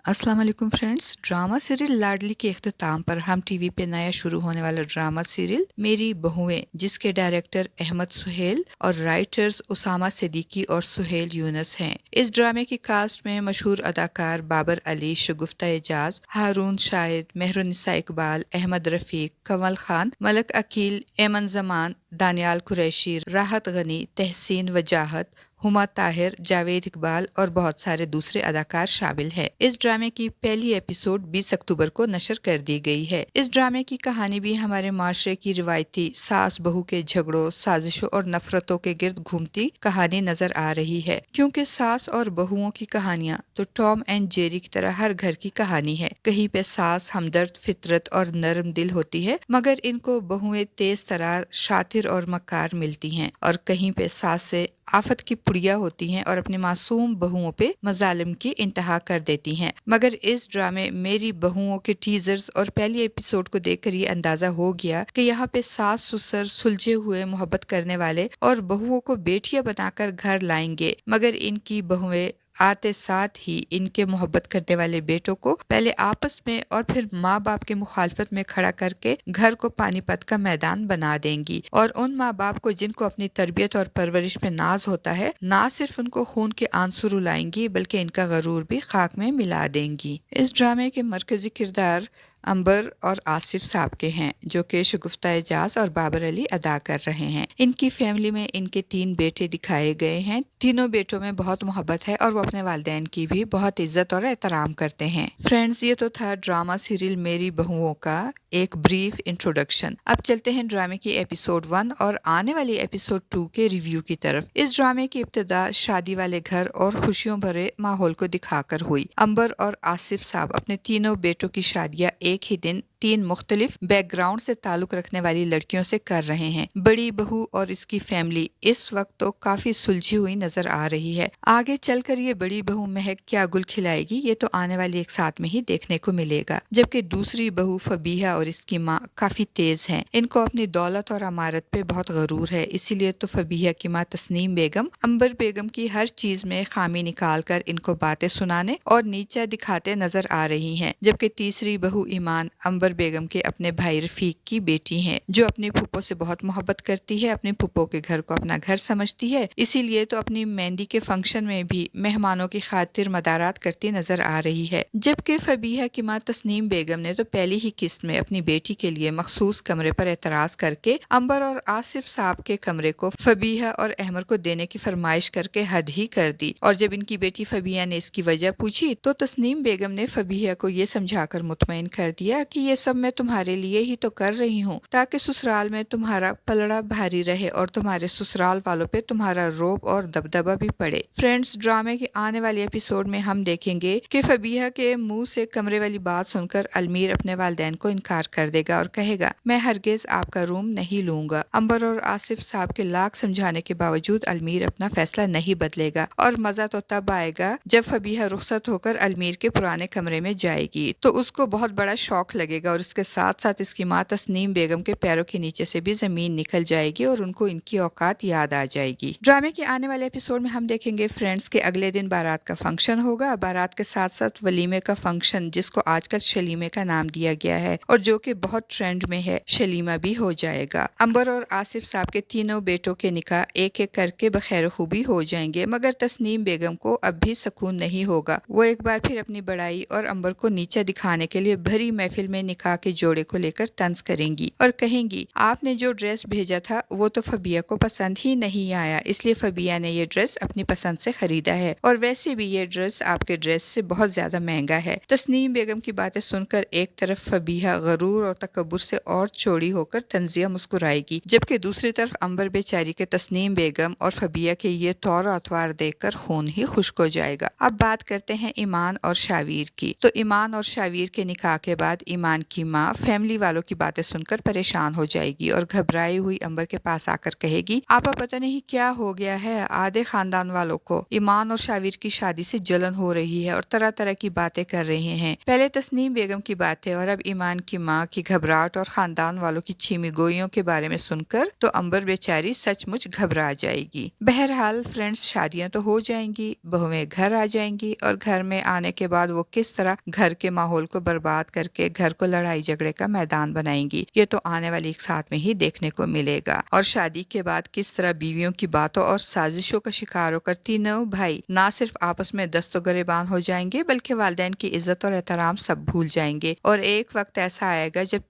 अस्सलाम वालेकुम friends. Drama serial लाडली के इख्तिताम पर हम टीवी पे नया शुरू होने वाला ड्रामा सीरियल मेरी बहुएं, जिसके डायरेक्टर अहमद सुहेल और राइटर्स उसामा सिद्दीकी और सुहेल यूनुस हैं। इस ड्रामे की कास्ट में मशहूर अदाकार बाबर अली, शगुफ्ता एजाज, हारून शाहिद, मेहरुनिसा इकबाल, अहमद रफीक, कमल खान, मलक अकील, एमन जमान, दानियाल कुरैशी, राहत गनी, तहसीन वजाहत, हुमा ताहिर, जावेद इकबाल और बहुत सारे दूसरे अदाकार शामिल हैं। इस ड्रामे की पहली एपिसोड 20 अक्टूबर को नशर कर दी गई है। इस ड्रामे की कहानी भी हमारे माशरे की रिवायती सास बहू के झगड़ों, साजिशों और नफरतों के गिर्द घूमती कहानी नजर आ रही है। क्योंकि सास और बहुओं की कहानियां तो टॉम एंड जेरी की तरह हर घर की कहानी है। कहीं पे सास हमदर्द, फितरत और नरम दिल होती है, मगर इनको बहुएं तेज तरार, शातिर और मक्कार मिलती हैं, और कहीं पे सास से आफत की पुड़िया होती हैं और अपने मासूम बहुओं पे मजालिम की इंतहा कर देती हैं। मगर इस ड्रामे मेरी बहुओं के टीजर्स और पहली एपिसोड को देखकर ये अंदाजा हो गया कि यहाँ पे सास ससुर सुलझे हुए मोहब्बत करने वाले और बहुओं को बेटियां बनाकर घर लाएंगे, मगर इनकी बहुएं आते साथ ही इनके मोहब्बत करने वाले बेटों को पहले आपस में और फिर माँ बाप के मुखालफत में खड़ा करके घर को पानीपत का मैदान बना देंगी। और उन माँ बाप को जिनको अपनी तरबियत और परवरिश में नाज होता है, ना सिर्फ उनको खून के आंसू रुलाएंगी बल्कि इनका गरूर भी खाक में मिला देंगी। इस ड्रामे के मरकजी किरदार अंबर और आसिफ साहब के हैं, जो कि शगुफ्ता एजाज और बाबर अली अदा कर रहे हैं। इनकी फैमिली में इनके 3 बेटे दिखाए गए हैं। तीनों बेटों में बहुत मोहब्बत है और वो अपने वालिदैन की भी बहुत इज्जत और एहतराम करते हैं। फ्रेंड्स, ये तो था ड्रामा सीरियल मेरी बहुओं का एक ब्रीफ इंट्रोडक्शन। अब चलते हैं ड्रामे की एपिसोड 1 और आने वाली एपिसोड 2 के रिव्यू की तरफ। इस ड्रामे की इब्तिदा शादी वाले घर और खुशियों भरे माहौल को दिखाकर हुई। अंबर और आसिफ साहब अपने तीनों बेटों की शादियां एक ही दिन 3 मुख्तलिफ बैकग्राउंड से ताल्लुक रखने वाली लड़कियों से कर रहे हैं। बड़ी बहू और इसकी फैमिली इस वक्त तो काफी सुलझी हुई नजर आ रही है। आगे चलकर ये बड़ी बहू महक क्या गुल खिलाएगी, ये तो आने वाली एक साथ में ही देखने को मिलेगा। जबकि दूसरी बहू फबीहा और इसकी माँ काफी तेज हैं। इनको अपनी दौलत और अमारत पे बहुत गरूर है, इसीलिए तो फबीहा की माँ तस्नीम बेगम अंबर बेगम की हर चीज में खामी निकाल कर इनको बातें सुनाने और नीचा दिखाते नजर आ रही हैं। जबकि तीसरी बहू ईमान अंबर बेगम के अपने भाई रफीक की बेटी हैं, जो अपनी फूफो से बहुत मोहब्बत करती है, अपने फूफो के घर को अपना घर समझती है, इसीलिए तो अपनी मेहंदी के फंक्शन में भी मेहमानों की खातिर मदारात करती नजर आ रही है। जबकि फबीहा की माँ तस्नीम बेगम ने तो पहली ही किस्त में अपनी बेटी के लिए मखसूस कमरे पर एतराज करके अंबर और आसिफ साहब के कमरे को फबीहा और अहमर को देने की फरमाइश करके हद ही कर दी। और जब इनकी बेटी फबीहा ने इसकी वजह पूछी तो तस्नीम बेगम ने फबीहा को ये समझाकर मुतमईन कर दिया कि ये सब मैं तुम्हारे लिए ही तो कर रही हूँ, ताकि ससुराल में तुम्हारा पलड़ा भारी रहे और तुम्हारे ससुराल वालों पे तुम्हारा रोब और दबदबा भी पड़े। फ्रेंड्स, ड्रामे के आने वाले एपिसोड में हम देखेंगे कि फबीहा के मुंह से कमरे वाली बात सुनकर अलमीर अपने वालिदैन को इनकार कर देगा और कहेगा, मैं हरगिज आपका रूम नहीं लूंगा। अंबर और आसिफ साहब के लाख समझाने के बावजूद अलमीर अपना फैसला नहीं बदलेगा, और मजा तो तब आएगा जब फबीहा रुखसत होकर अलमीर के पुराने कमरे में जाएगी तो उसको बहुत बड़ा शौक लगेगा, और इसके साथ साथ इसकी माँ तस्नीम बेगम के पैरों के नीचे से भी जमीन निकल जाएगी और उनको इनकी औकात याद आ जाएगी। ड्रामे के आने वाले एपिसोड में हम देखेंगे फ्रेंड्स के अगले दिन बारात का फंक्शन होगा। बारात के साथ साथ वलीमे का फंक्शन, जिसको आजकल शलीमे का नाम दिया गया है और जो कि बहुत ट्रेंड में है, शलीमा भी हो जाएगा। अंबर और आसिफ साहब के तीनों बेटों के निकाह एक एक करके बखैर खूबी हो जाएंगे, मगर तस्नीम बेगम को अब भी सुकून नहीं होगा। वो एक बार फिर अपनी बड़ाई और अंबर को नीचा दिखाने के लिए भरी महफिल में निकाह के जोड़े को लेकर तंज करेंगी और कहेंगी, आपने जो ड्रेस भेजा था वो तो फबिया को पसंद ही नहीं आया, इसलिए फबिया ने ये ड्रेस अपनी पसंद से खरीदा है, और वैसे भी ये ड्रेस आपके ड्रेस से बहुत ज्यादा महंगा है। तस्नीम बेगम की बातें सुनकर एक तरफ फबीहा गरूर और तकब्बुर से और चौड़ी होकर तंजिया मुस्कुराएगी, जबकि दूसरी तरफ अंबर बेचारी के तस्नीम बेगम और फबिया के ये तौर अतवार देखकर खून ही खुश्क हो जाएगा। अब बात करते हैं ईमान और शावीर की। तो ईमान और शावीर के निकाह के बाद ईमान की माँ फैमिली वालों की बातें सुनकर परेशान हो जाएगी और घबराई हुई अंबर के पास आकर कहेगी, आपा पता नहीं क्या हो गया है, आधे खानदान वालों को ईमान और शाविर की शादी से जलन हो रही है और तरह तरह की बातें कर रहे हैं। पहले तस्नीम बेगम की बातें और अब ईमान की माँ की घबराहट और खानदान वालों की छीमी गोइयों के बारे में सुनकर तो अंबर बेचारी सचमुच घबरा जाएगी। बहरहाल फ्रेंड्स, शादियां तो हो जाएंगी, बहुएं घर आ जाएंगी और घर में आने के बाद वो किस तरह घर के माहौल को बर्बाद करके घर को लड़ाई झगड़े का मैदान बनाएंगी, ये तो आने वाली एक साथ में ही देखने को मिलेगा। और शादी के बाद किस तरह बीवियों की बातों और साजिशों का शिकार होकर तीनों भाई ना सिर्फ आपस में दस्तगिरबान हो जाएंगे बल्कि वालिदैन की इज्जत और एहतराम सब भूल जाएंगे। और एक वक्त ऐसा आएगा जब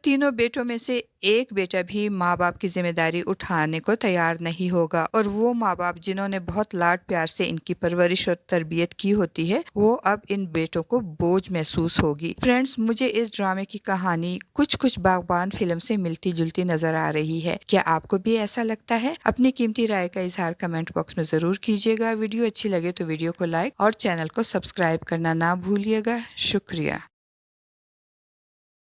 तीनों बेटों में से एक बेटा भी माँ बाप की जिम्मेदारी उठाने को तैयार नहीं होगा और वो माँ बाप जिन्होंने बहुत लाड प्यार से इनकी परवरिश और तरबियत की होती है, वो अब इन बेटों को बोझ महसूस होगी। फ्रेंड्स, मुझे इस ड्रामे की कहानी कुछ कुछ बागबान फिल्म से मिलती जुलती नजर आ रही है। क्या आपको भी ऐसा लगता है? अपनी कीमती राय का इजहार कमेंट बॉक्स में जरूर कीजिएगा। वीडियो अच्छी लगे तो वीडियो को लाइक और चैनल को सब्सक्राइब करना ना भूलिएगा। शुक्रिया।